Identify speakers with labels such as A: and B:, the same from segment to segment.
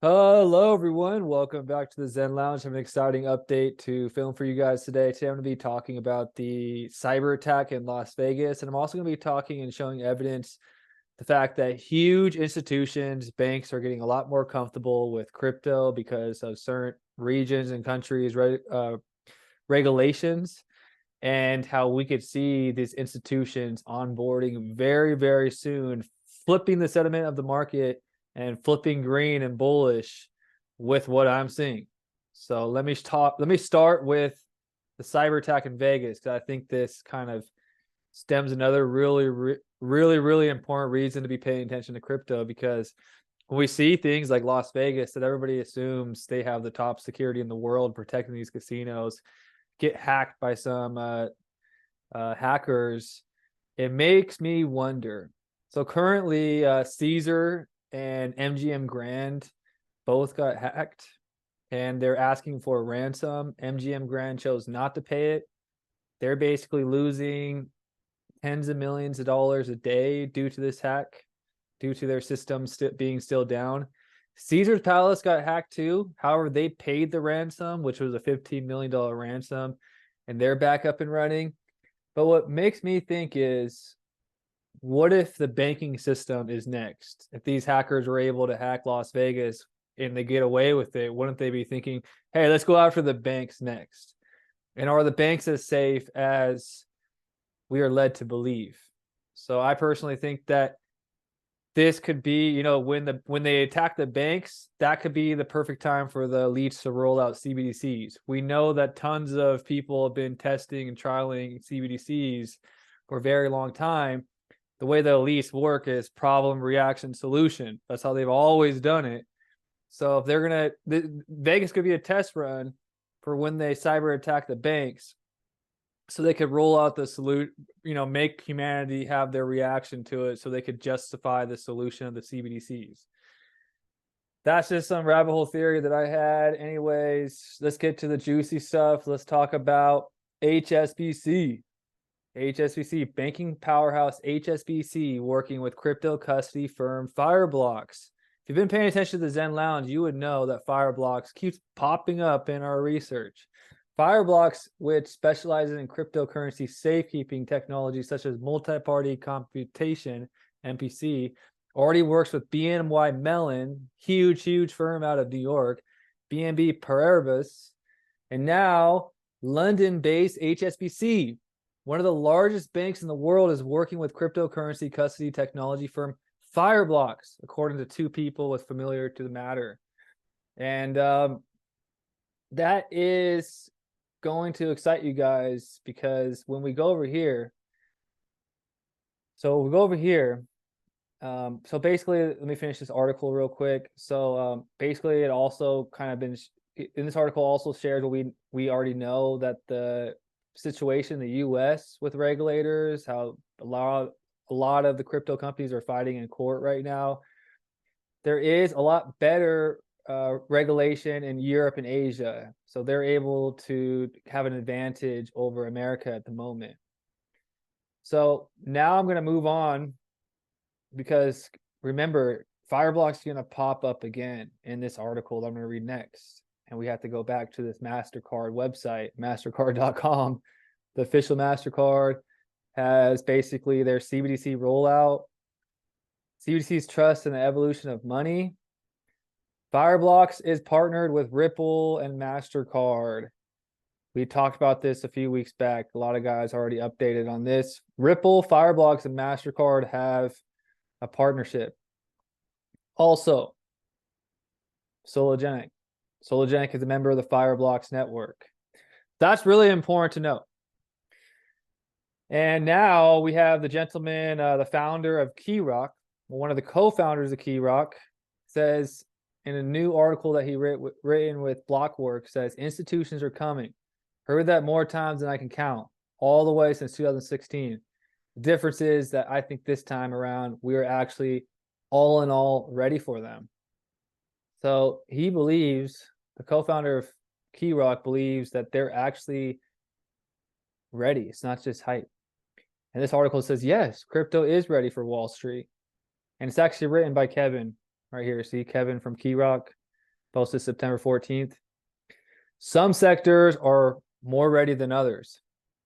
A: Hello, everyone. Welcome back to the Zen Lounge. I have an exciting update to film for you guys today. Today, I'm going to be talking about the cyber attack in Las Vegas, and I'm also going to be talking and showing evidence the fact that huge institutions, banks are getting a lot more comfortable with crypto because of certain regions and countries, regulations, and how we could see these institutions onboarding very, very soon, flipping the sentiment of the market and flipping green and bullish with what I'm seeing. So let me start with the cyber attack in Vegas, because I think this kind of stems another really important reason to be paying attention to crypto, because when we see things like Las Vegas that everybody assumes they have the top security in the world protecting these casinos get hacked by some hackers, it makes me wonder. So currently, Caesar and MGM Grand both got hacked, and they're asking for a ransom. MGM Grand chose not to pay it. They're basically losing tens of millions of dollars a day due to this hack, due to their system being still down. Caesar's Palace got hacked too. However, they paid the ransom, which was a $15 million ransom, and they're back up and running. But what makes me think is, what if the banking system is next? If these hackers were able to hack Las Vegas and they get away with it, wouldn't they be thinking, hey, let's go after the banks next? And are the banks as safe as we are led to believe? So I personally think that this could be, when they attack the banks, that could be the perfect time for the elites to roll out CBDCs. We know that tons of people have been testing and trialing CBDCs for a very long time. The way the elites work is problem, reaction, solution. That's how they've always done it. So if they're Vegas could be a test run for when they cyber attack the banks, so they could roll out the solution, make humanity have their reaction to it, so they could justify the solution of the CBDCs. That's just some rabbit hole theory that I had. Anyways, let's get to the juicy stuff. Let's talk about HSBC. HSBC, banking powerhouse HSBC, working with crypto custody firm Fireblocks. If you've been paying attention to the Zen Lounge, you would know that Fireblocks keeps popping up in our research. Fireblocks, which specializes in cryptocurrency safekeeping technology such as multi-party computation, MPC, already works with BNY Mellon, huge firm out of New York, BNB Paribas, and now London-based HSBC. One of the largest banks in the world is working with cryptocurrency custody technology firm Fireblocks, according to two people with familiar to the matter. And that is going to excite you guys, because when we go over here, so basically, let me finish this article real quick. So basically, it also kind of been in this article also shares what we already know, that the situation in the US with regulators, how a lot of the crypto companies are fighting in court right now. There is a lot better regulation in Europe and Asia, so they're able to have an advantage over America at the moment. So now I'm going to move on, because remember, Fireblocks is going to pop up again in this article that I'm going to read next. And we have to go back to this MasterCard website, mastercard.com. The official MasterCard has basically their CBDC rollout, CBDC's trust in the evolution of money. Fireblocks is partnered with Ripple and MasterCard. We talked about this a few weeks back. A lot of guys already updated on this. Ripple, Fireblocks, and MasterCard have a partnership. Also, Sologenic. Sologenic is a member of the Fireblocks network. That's really important to know. And now we have the gentleman, the founder of KeyRock, one of the co-founders of KeyRock, says in a new article that he written with Blockwork, says institutions are coming. Heard that more times than I can count, all the way since 2016. The difference is that I think this time around, we are actually all in all ready for them. So he believes, the co-founder of KeyRock believes, that they're actually ready. It's not just hype. And this article says, yes, crypto is ready for Wall Street. And it's actually written by Kevin right here. See, Kevin from KeyRock. posted September 14th. Some sectors are more ready than others,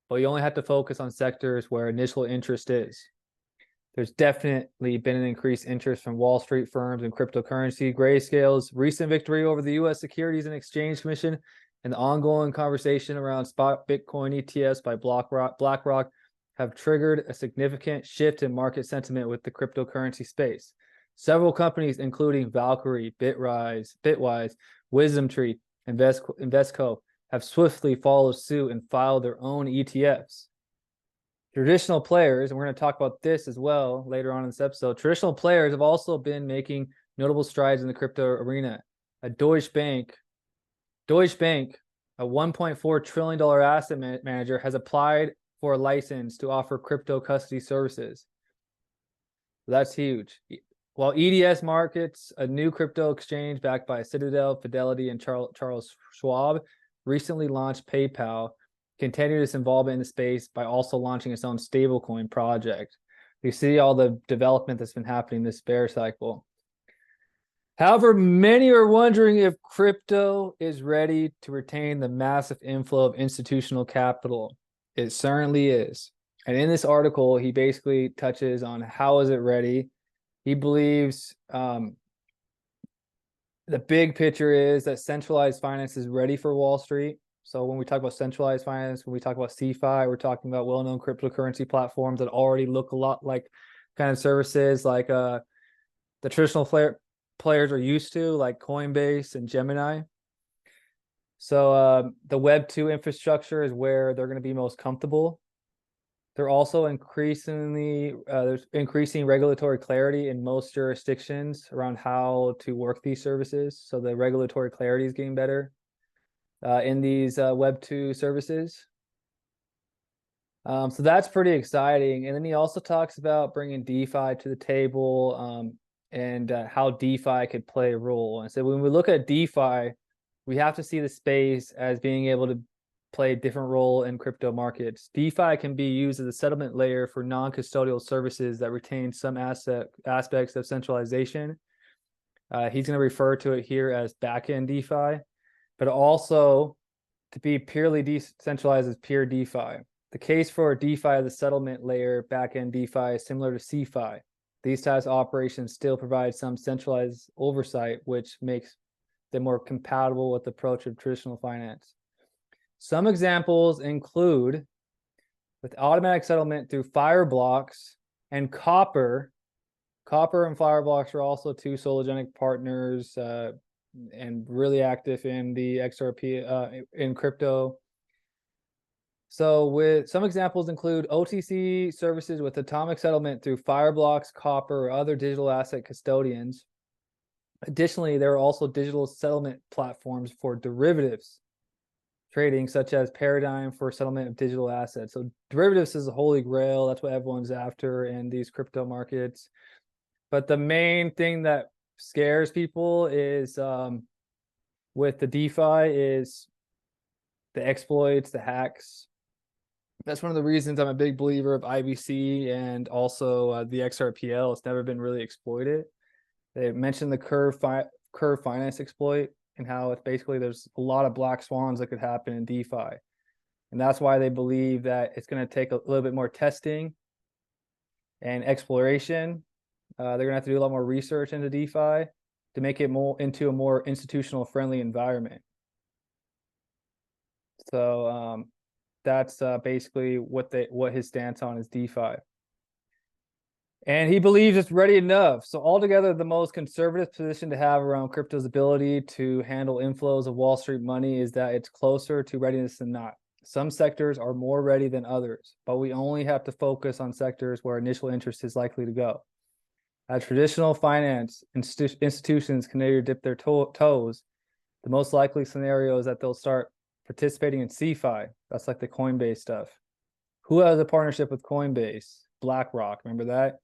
A: but you only have to focus on sectors where initial interest is. There's definitely been an increased interest from Wall Street firms and cryptocurrency. Grayscale's recent victory over the U.S. Securities and Exchange Commission and the ongoing conversation around spot Bitcoin ETFs by BlackRock have triggered a significant shift in market sentiment with the cryptocurrency space. Several companies, including Valkyrie, Bitwise, WisdomTree, and Invesco, have swiftly followed suit and filed their own ETFs. Traditional players, and we're going to talk about this as well later on in this episode, traditional players have also been making notable strides in the crypto arena. Deutsche Bank, a $1.4 trillion asset manager, has applied for a license to offer crypto custody services. That's huge. While EDS Markets, a new crypto exchange backed by Citadel, Fidelity, and Charles Schwab, recently launched PayPal, continued its involvement in the space by also launching its own stablecoin project. You see all the development that's been happening this bear cycle. However, many are wondering if crypto is ready to retain the massive inflow of institutional capital. It certainly is. And in this article, he basically touches on how is it ready. He believes the big picture is that centralized finance is ready for Wall Street. So when we talk about centralized finance, when we talk about CeFi, we're talking about well-known cryptocurrency platforms that already look a lot like kind of services like the traditional players are used to, like Coinbase and Gemini. So the Web 2 infrastructure is where they're going to be most comfortable. They're also there's increasing regulatory clarity in most jurisdictions around how to work these services. So the regulatory clarity is getting better in these Web 2 services. So that's pretty exciting. And then he also talks about bringing DeFi to the table and how DeFi could play a role. And so when we look at DeFi, we have to see the space as being able to play a different role in crypto markets. DeFi can be used as a settlement layer for non-custodial services that retain some aspects of centralization. He's going to refer to it here as backend DeFi, but also to be purely decentralized as pure DeFi. The case for DeFi as a settlement layer backend DeFi is similar to CeFi. These types of operations still provide some centralized oversight, which makes them more compatible with the approach of traditional finance. Some examples include with automatic settlement through Fireblocks and Copper. Copper and Fireblocks are also two Sologenic partners and really active in the XRP in crypto. So with some examples include OTC services with atomic settlement through Fireblocks, Copper, or other digital asset custodians. Additionally, there are also digital settlement platforms for derivatives trading, such as Paradigm for settlement of digital assets. So derivatives is a holy grail. That's what everyone's after in these crypto markets. But the main thing that scares people is with the DeFi is the exploits, the hacks. That's one of the reasons I'm a big believer of IBC and also the XRPL. It's never been really exploited. They mentioned the curve finance exploit and how it's basically there's a lot of black swans that could happen in DeFi. And that's why they believe that it's going to take a little bit more testing and exploration. They're going to have to do a lot more research into DeFi to make it more into a more institutional friendly environment. So that's basically what his stance on is DeFi. And he believes it's ready enough. So altogether, the most conservative position to have around crypto's ability to handle inflows of Wall Street money is that it's closer to readiness than not. Some sectors are more ready than others, but we only have to focus on sectors where initial interest is likely to go. As traditional finance institutions continue to dip their toes, the most likely scenario is that they'll start participating in CeFi. That's like the Coinbase stuff. Who has a partnership with Coinbase? BlackRock, remember that?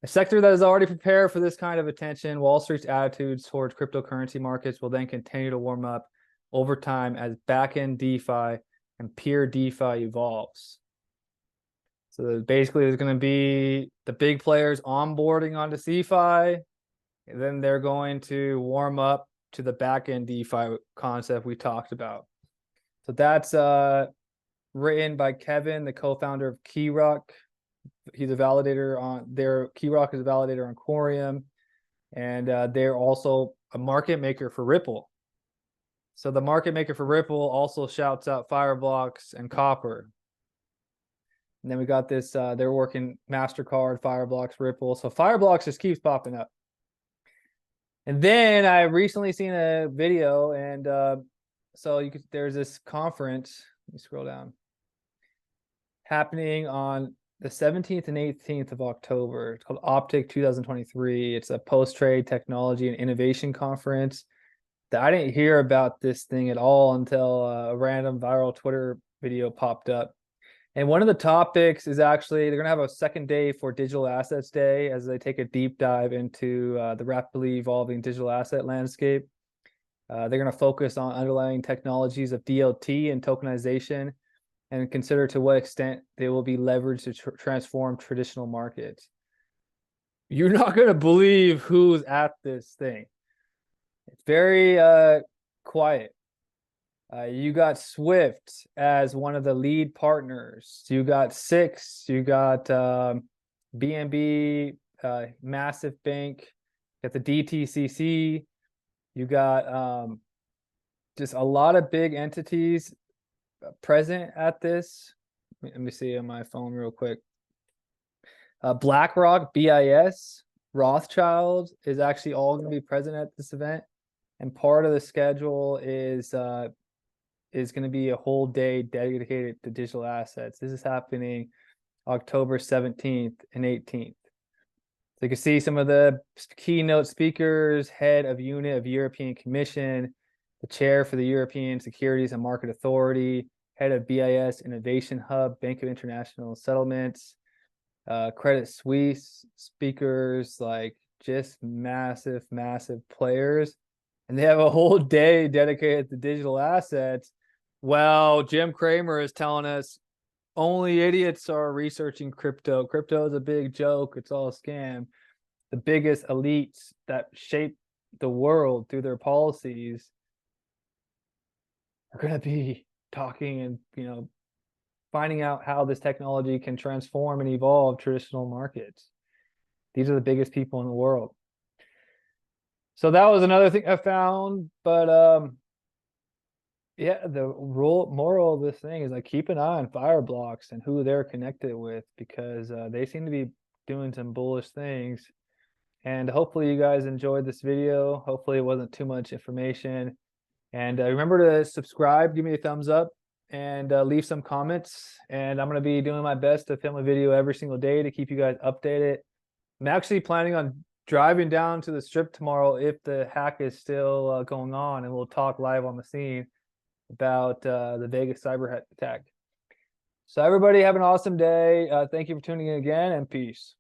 A: A sector that is already prepared for this kind of attention. Wall Street's attitudes towards cryptocurrency markets will then continue to warm up over time as back-end DeFi and pure DeFi evolves. So basically, there's going to be the big players onboarding onto CeFi, and then they're going to warm up to the backend DeFi concept we talked about. So that's written by Kevin, the co-founder of Keyrock. He's a validator on their Keyrock is a validator on Quorum, and they're also a market maker for Ripple. So the market maker for Ripple also shouts out Fireblocks and Copper. And then we got this, they're working MasterCard, Fireblocks, Ripple. So Fireblocks just keeps popping up. And then I recently seen a video, and so there's this conference, let me scroll down, happening on the 17th and 18th of October. It's called OPTIC 2023. It's a post-trade technology and innovation conference. I didn't hear about this thing at all until a random viral Twitter video popped up. And one of the topics is actually, they're going to have a second day for Digital Assets Day as they take a deep dive into the rapidly evolving digital asset landscape. They're going to focus on underlying technologies of DLT and tokenization, and consider to what extent they will be leveraged to transform traditional markets. You're not going to believe who's at this thing. It's very quiet. You got Swift as one of the lead partners. You got Six. You got BNB, massive bank. You got the DTCC. You got just a lot of big entities present at this. Let me see on my phone real quick. BlackRock, BIS, Rothschild is actually all going to be present at this event, and part of the schedule is going to be a whole day dedicated to digital assets. This is happening October 17th and 18th. So you can see some of the keynote speakers: head of unit of European Commission, the chair for the European Securities and Market Authority, head of BIS Innovation Hub, Bank of International Settlements, Credit Suisse speakers, like just massive, massive players. And they have a whole day dedicated to digital assets. Well, Jim Cramer is telling us only idiots are researching crypto. Crypto is a big joke. It's all a scam. The biggest elites that shape the world through their policies are going to be talking and, finding out how this technology can transform and evolve traditional markets. These are the biggest people in the world. So that was another thing I found. But yeah, the moral of this thing is, like, keep an eye on Fireblocks and who they're connected with, because they seem to be doing some bullish things. And hopefully you guys enjoyed this video. Hopefully it wasn't too much information. And remember to subscribe, give me a thumbs up, and leave some comments. And I'm going to be doing my best to film a video every single day to keep you guys updated. I'm actually planning on driving down to the strip tomorrow if the hack is still going on, and we'll talk live on the scene about the Vegas cyber attack. So everybody have an awesome day. Thank you for tuning in again, and peace.